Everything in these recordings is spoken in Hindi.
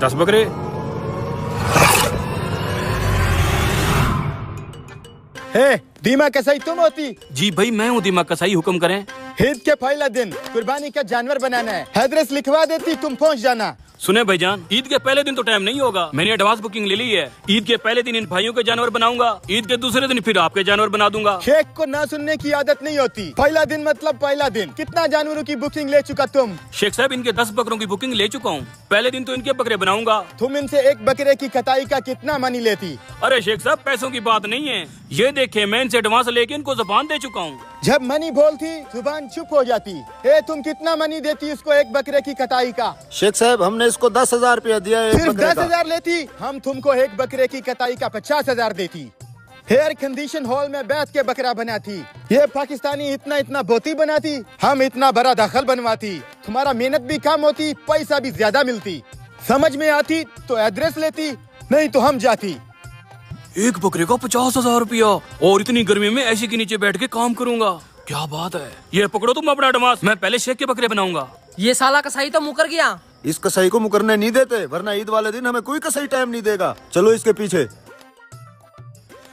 10 बकरे। हे दीमा कसाई तुम होती? जी भाई मैं हूँ दीमा कसाई, हुक्म करें। ईद के पहला दिन कुर्बानी का जानवर बनाना है, एड्रेस लिखवा देती, तुम पहुंच जाना। सुने भाईजान, ईद के पहले दिन तो टाइम नहीं होगा, मैंने एडवांस बुकिंग ले ली है। ईद के पहले दिन इन भाइयों के जानवर बनाऊंगा, ईद के दूसरे दिन फिर आपके जानवर बना दूंगा। शेख को ना सुनने की आदत नहीं होती। पहला दिन मतलब पहला दिन। कितना जानवरों की बुकिंग ले चुका तुम? शेख साहब इनके 10 बकरों की बुकिंग ले चुका हूँ। पहले दिन तो इनके बकरे बनाऊंगा। तुम इनसे एक बकरे की कटाई का कितना मनी लेती? अरे शेख साहब पैसों की बात नहीं है, ये देखे मैं इनसे एडवांस लेके इनको जुबान दे चुका हूँ। जब मनी बोलती जुबान चुप हो जाती। ए तुम कितना मनी देती इसको एक बकरे की कटाई का? शेख साहब हमने इसको 10,000 रुपया दिया है। सिर्फ 10,000 लेती? हम तुमको एक बकरे की कटाई का 50,000 देती। एयर कंडीशन हॉल में बैठ के बकरा बनाती। ये पाकिस्तानी इतना इतना बोती बनाती, हम इतना बड़ा दाखिल बनवाती। तुम्हारा मेहनत भी कम होती, पैसा भी ज्यादा मिलती। समझ में आती तो एड्रेस लेती, नहीं तो हम जाती। एक बकरे का 50,000 रुपया, और इतनी गर्मी में ऐसी के नीचे बैठ के काम करूंगा, क्या बात है। ये पकड़ो तुम अपना एडवांस, मैं पहले शेख के बकरे बनाऊंगा। ये साला कसाई तो मुकर गया। इस कसाई को मुकरने नहीं देते, वरना ईद वाले दिन हमें कोई कसाई टाइम नहीं देगा। चलो इसके पीछे।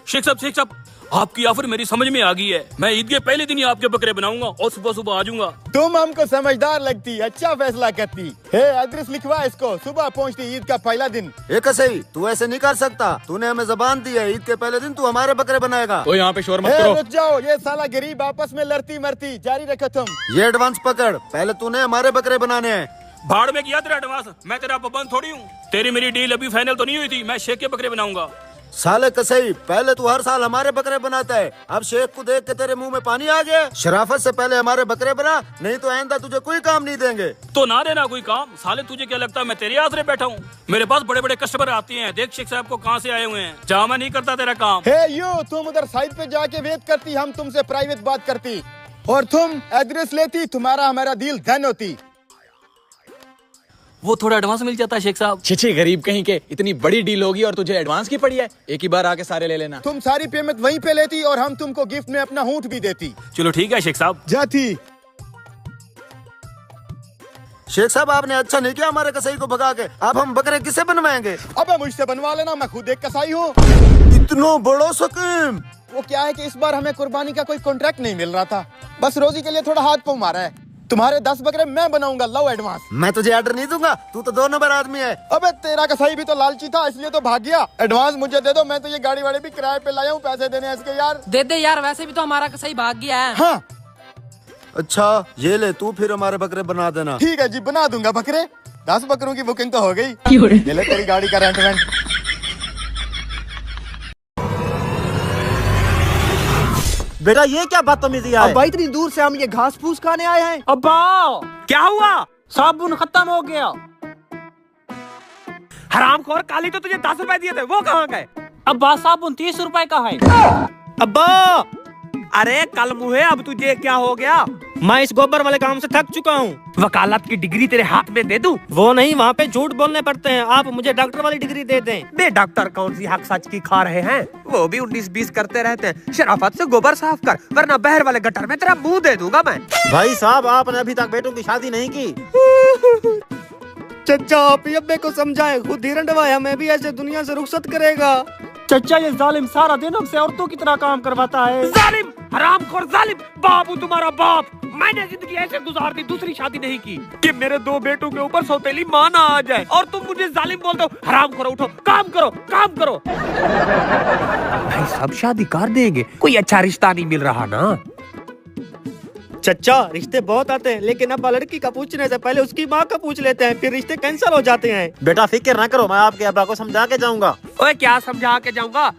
शेख साहब आपकी ऑफर मेरी समझ में आ गई है। मैं ईद के पहले दिन ही आपके बकरे बनाऊंगा और सुबह सुबह आ जाऊंगा। तुम हमको समझदार लगती, अच्छा फैसला करती। हे एड्रेस लिखवा इसको, सुबह पहुंचती ईद का पहला दिन। ए कसाई तू ऐसे नहीं कर सकता, तूने हमें जबान दी है, ईद के पहले दिन तू हमारे बकरे बनाएगा। तो यहाँ पे शोर मत हे करो। रुक जाओ, ये साला गरीब आपस में लड़ती मरती, जारी रखो तुम। ये एडवांस पकड़, पहले तूने हमारे बकरे बनाने हैं। भाड़ में किया तेरा एडवांस, मैं तेरा पाबंद थोड़ी हूँ। तेरी मेरी डील अभी फाइनल तो नहीं हुई थी, मैं शेख के बकरे बनाऊंगा। साले कसाई पहले तू हर साल हमारे बकरे बनाता है, अब शेख को देख के तेरे मुंह में पानी आ गया। शराफत से पहले हमारे बकरे बना, नहीं तो आइंदा तुझे कोई काम नहीं देंगे। तो ना देना कोई काम। साले तुझे क्या लगता है मैं तेरे आसरे बैठा हूँ? मेरे पास बड़े बड़े कस्टमर आते हैं, देख शेख साहब को कहाँ से आए हुए हैं। जहाँ मैं नहीं करता तेरा काम। हे यू, तुम उधर साइड पे जाके वेट करती, हम तुमसे प्राइवेट बात करती। और तुम एड्रेस लेती, तुम्हारा हमारा डील डन होती। वो थोड़ा एडवांस मिल जाता है शेख साहब। छिछी गरीब कहीं के, इतनी बड़ी डील होगी और तुझे एडवांस की पड़ी है। एक ही बार आके सारे ले लेना। तुम सारी पेमेंट वहीं पे लेती और हम तुमको गिफ्ट में अपना ऊंट भी देती। चलो ठीक है शेख साहब। जाती। शेख साहब आपने अच्छा नहीं किया हमारे कसाई को भगा के, अब हम बकरे किसे बनवाएंगे? अबे मुझसे बनवा लेना, मैं खुद एक कसाई हूँ। इतना बड़ा स्कीम। वो क्या है कि इस बार हमें कुर्बानी का कोई कॉन्ट्रैक्ट नहीं मिल रहा था, बस रोजी के लिए थोड़ा हाथ पाँव मारा है। तुम्हारे 10 बकरे मैं बनाऊंगा, लो एडवांस। मैं तुझे ऑर्डर नहीं दूंगा, तू तो 2 नंबर आदमी है। अबे तेरा कसाई भी तो लालची था, इसलिए तो भाग गया। एडवांस मुझे दे दो, मैं तो ये गाड़ी वाड़ी भी किराए पे लाया हूँ, पैसे देने हैं इसके यार। दे दे यार, वैसे भी तो हमारा कसाई भाग गया है। हाँ अच्छा ये ले, तू फिर हमारे बकरे बना देना। ठीक है जी, बना दूंगा बकरे। 10 बकरों की बुकिंग तो हो गई। ये ले तेरी गाड़ी का रेंट वेंट। बेटा ये क्या बदतमीजी है? अब्बा इतनी दूर से हम ये घास फूस खाने आए हैं। अब्बा क्या हुआ? साबुन खत्म हो गया। हरामखोर, काली तो तुझे 10 रुपए दिए थे, वो कहाँ गए? अब्बा साबुन 30 रुपए का है। अब्बा अरे कल मुहे, अब तुझे क्या हो गया? मैं इस गोबर वाले काम से थक चुका हूँ। वकालत की डिग्री तेरे हाथ में दे दूं? वो नहीं, वहाँ पे झूठ बोलने पड़ते हैं। आप मुझे डॉक्टर वाली डिग्री दे दें। बे डॉक्टर कौन सी हक सच की खा रहे हैं? वो भी 19-20 करते रहते हैं। शराफत से गोबर साफ कर, वरना बहर वाले गटर में तेरा मुंह दे दूंगा मैं। भाई साहब आपने अभी तक बेटों की शादी नहीं की। चचा आप ही अब्बे को समझाए, खुद ही रंडवाया, मैं भी ऐसे दुनिया से रुखसत करेगा। चचा ये जालिम सारा दिन हमसे औरतों की तरह काम करवाता है। जालिम, हरामखोर जालिम, बाबू तुम्हारा बाप। मैंने जिंदगी ऐसे गुजार दी, दूसरी शादी नहीं की कि मेरे 2 बेटों के ऊपर सौतेली माँ ना आ जाए, और तुम मुझे जालिम बोलते हो। हरामखोर, उठो काम करो, काम करो। भाई सब शादी कर देंगे, कोई अच्छा रिश्ता नहीं मिल रहा ना। चचा रिश्ते बहुत आते हैं, लेकिन अब लड़की का पूछने से पहले उसकी माँ का पूछ लेते हैं, फिर रिश्ते कैंसिल हो जाते हैं। बेटा फिक्र ना करो, मैं आपके अब्बा को समझा के जाऊंगा। ओए क्या समझा के जाऊंगा?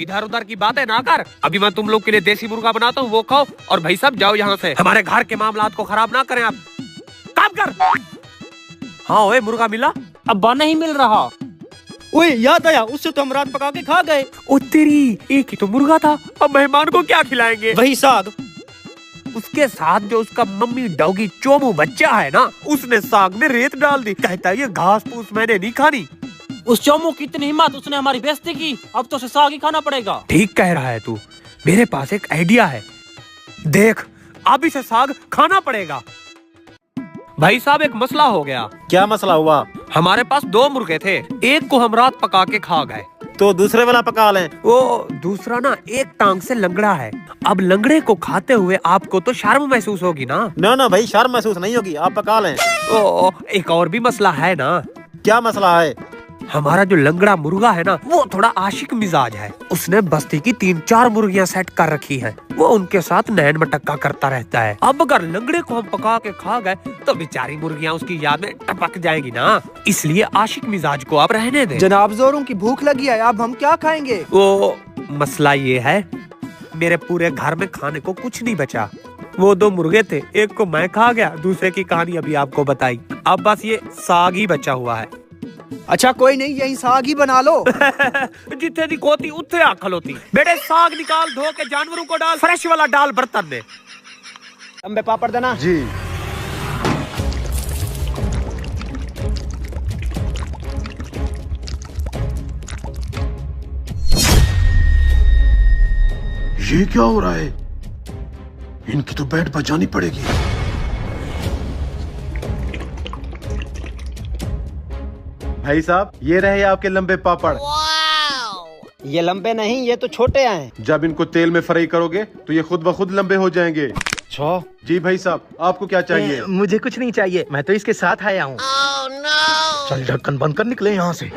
इधर उधर की बातें ना कर। अभी मैं तुम लोग के लिए देसी मुर्गा बनाता हूँ, वो खाओ, और भाई सब जाओ यहाँ से। हमारे घर के मामलात को खराब ना करें आप। काम कर। हाँ ओए, मुर्गा मिला? अब्बा नहीं मिल रहा। ओए याद आया, उससे तो हम रात पका के खा गए। ओ तेरी, एक ही तो मुर्गा था, अब मेहमान को क्या खिलाएंगे? वही साग। उसके साथ जो उसका मम्मी डॉगी चोमू बच्चा है ना, उसने साग में रेत डाल दी। कहता है ये घास फूस मैंने नहीं खानी। उस चोमू की इतनी हिम्मत, उसने हमारी बेइज्जती की, अब तो उसे साग ही खाना पड़ेगा। ठीक कह रहा है तू। मेरे पास एक आइडिया है, देख अब इसे साग खाना पड़ेगा। भाई साहब एक मसला हो गया। क्या मसला हुआ? हमारे पास 2 मुर्गे थे, एक को हम रात पका के खा गए। तो दूसरे वाला पका लें। वो दूसरा ना एक टांग से लंगड़ा है। अब लंगड़े को खाते हुए आपको तो शर्म महसूस होगी ना। ना भाई, शर्म महसूस नहीं होगी, आप पका लें। ओ, एक और भी मसला है ना। क्या मसला है? हमारा जो लंगड़ा मुर्गा है ना, वो थोड़ा आशिक मिजाज है। उसने बस्ती की 3-4 मुर्गियां सेट कर रखी हैं। वो उनके साथ नैन मटक्का करता रहता है। अब अगर लंगड़े को हम पका के खा गए तो बेचारी मुर्गियां उसकी याद में टपक जाएगी ना। इसलिए आशिक मिजाज को आप रहने दें। जनाब, जोरों की भूख लगी है, अब हम क्या खाएंगे? वो मसला ये है, मेरे पूरे घर में खाने को कुछ नहीं बचा। वो 2 मुर्गे थे, एक को मैं खा गया, दूसरे की कहानी अभी आपको बताई। अब बस ये साग ही बचा हुआ है। अच्छा कोई नहीं, यही साग ही बना लो। जिथे दी कोती उथे आखल होती। बेटे साग निकाल, धो के जानवरों को डाल, फ्रेश वाला डाल बर्तन में। लंबे पापड़ देना। जी। ये क्या हो रहा है? इनकी तो बैट बचानी पड़ेगी। भाई साहब, ये रहे आपके लंबे पापड़। ये लंबे नहीं, ये तो छोटे हैं। जब इनको तेल में फ्राई करोगे तो ये खुद ब खुद लंबे हो जाएंगे। अच्छा जी भाई साहब, आपको क्या चाहिए? मुझे कुछ नहीं चाहिए, मैं तो इसके साथ आया हूँ। चल ढक्कन बंद कर, निकले यहाँ से।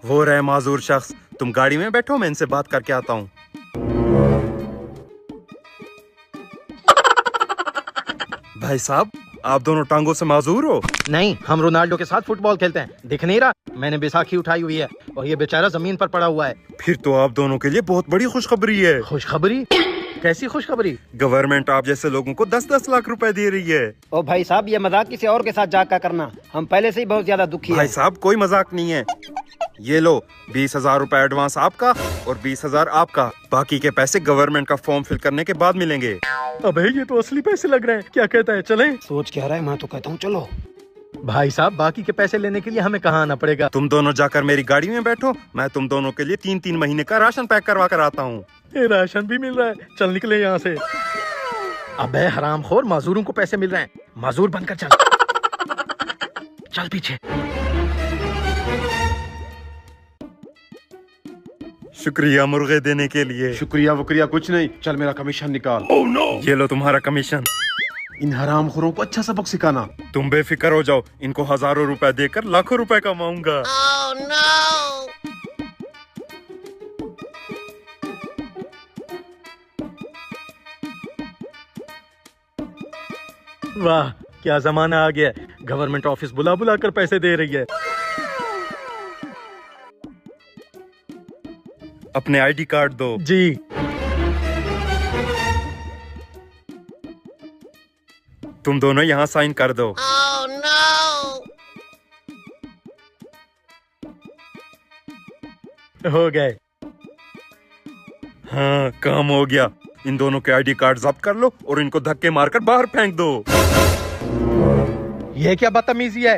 वो रहे माजूर शख्स, तुम गाड़ी में बैठो, मैं इनसे बात करके आता हूँ। भाई साहब, आप दोनों टांगों से माजूर हो? नहीं, हम रोनाल्डो के साथ फुटबॉल खेलते हैं। दिख नहीं रहा? मैंने बैसाखी उठाई हुई है और ये बेचारा जमीन पर पड़ा हुआ है। फिर तो आप दोनों के लिए बहुत बड़ी खुशखबरी है। खुशखबरी? कैसी खुशखबरी? गवर्नमेंट आप जैसे लोगों को 10-10 लाख रुपए दे रही है। ओ भाई साहब, ये मजाक किसी और के साथ जाकर करना, हम पहले से ही बहुत ज्यादा दुखी भाई हैं। साहब, कोई मजाक नहीं है। ये लो 20,000 रुपए एडवांस आपका और 20,000 आपका। बाकी के पैसे गवर्नमेंट का फॉर्म फिल करने के बाद मिलेंगे। अबे ये तो असली पैसे लग रहे हैं। क्या कहता है, चलें? सोच क्या रहा है? मैं तो कहता हूँ चलो। भाई साहब, बाकी के पैसे लेने के लिए हमें कहाँ आना पड़ेगा? तुम दोनों जाकर मेरी गाड़ी में बैठो, मैं तुम दोनों के लिए 3-3 महीने का राशन पैक करवा कर आता हूँ। ये राशन भी मिल रहा है? चल निकले यहाँ से। अबे हरामखोर, मजदूरों को पैसे मिल रहे हैं, मजदूर बनकर चल। चल पीछे। शुक्रिया मुर्गे देने के लिए। शुक्रिया वुक्रिया कुछ नहीं, चल मेरा कमीशन निकाल। ये लो तुम्हारा कमीशन। इन हरामखोरों को अच्छा सबक सिखाना। तुम बेफिक्र हो जाओ, इनको हजारों रुपए देकर लाखों रुपए कमाऊंगा। वाह, क्या जमाना आ गया। गवर्नमेंट ऑफिस बुला बुला कर पैसे दे रही है। अपने आईडी कार्ड दो। जी। तुम दोनों यहाँ साइन कर दो। हो गए। हाँ, काम हो गया। इन दोनों के आईडी कार्ड जब्त कर लो और इनको धक्के मारकर बाहर फेंक दो। ये क्या बदतमीजी है?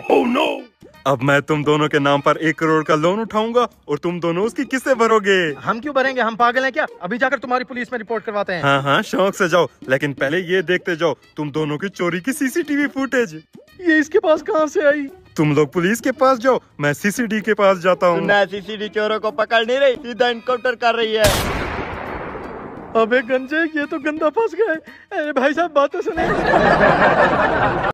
अब मैं तुम दोनों के नाम पर 1 करोड़ का लोन उठाऊंगा और तुम दोनों उसकी किस्तें भरोगे। हम क्यों भरेंगे? हम पागल हैं क्या? अभी जाकर तुम्हारी पुलिस में रिपोर्ट करवाते हैं। हाँ हाँ, शौक से जाओ, लेकिन पहले ये देखते जाओ तुम दोनों की चोरी की सीसीटीवी फुटेज। ये इसके पास कहाँ से आई? तुम लोग पुलिस के पास जाओ, मैं सीसीडी के पास जाता हूँ। सीसीडी चोरों को पकड़ नहीं रही, सीधा इनकाउंटर कर रही है। अबे गंजे, ये तो गंदा फंस गए। अरे भाई साहब, बात तो सुने।